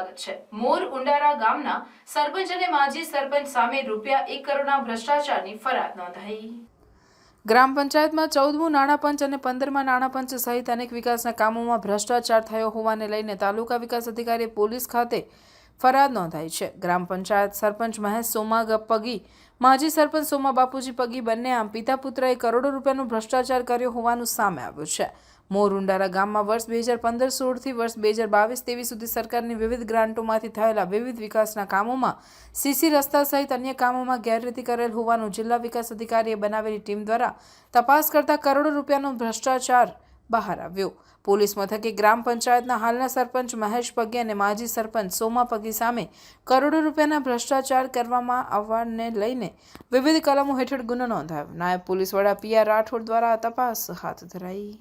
સ્વાગત છે। મોર ઉંડારા ગામના સરપંચ અને માજી સરપંચ સામે ₹1 કરોડના ભ્રષ્ટાચારની ફરિયાદ નોંધાઈ। ગ્રામ પંચાયતમાં 14મું નાણાં પંચ અને 15મા નાણાં પંચ સહિત અનેક વિકાસના કામોમાં ભ્રષ્ટાચાર થયો હોવાને લઈને તાલુકા વિકાસ અધિકારી પોલીસ ખાતે ફરિયાદ નોંધાઈ છે। ગ્રામ પંચાયત સરપંચ મહેશ સોમા પગી, માજી સરપંચ સોમા બાપુજી પગી બંને આમ પિતા પુત્રએ કરોડો રૂપિયાનો ભ્રષ્ટાચાર કર્યો હોવાનું સામે આવ્યું છે। મોર ઉંડારા ગામમાં વર્ષ 2015-16 થી વર્ષ 2022-23 સુધી સરકારની વિવિધ ગ્રાન્ટોમાંથી થયેલા વિવિધ વિકાસના કામોમાં સીસી રસ્તા સહિત અન્ય કામોમાં ગેરરીતિ કરેલ હોવાનું જિલ્લા વિકાસ અધિકારીએ બનાવેલી ટીમ દ્વારા તપાસ કરતા કરોડો રૂપિયાનો ભ્રષ્ટાચાર બહાર આવ્યો। પોલીસ મથકે ગ્રામ પંચાયતના હાલના સરપંચ મહેશ પગી અને માજી સરપંચ સોમા પગી સામે કરોડો રૂપિયાના ભ્રષ્ટાચાર કરવામાં આવવાને લઈને વિવિધ કલમો હેઠળ ગુનો નોંધાયો। નાયબ પોલીસ વડા PR રાઠોડ દ્વારા તપાસ હાથ ધરાઈ।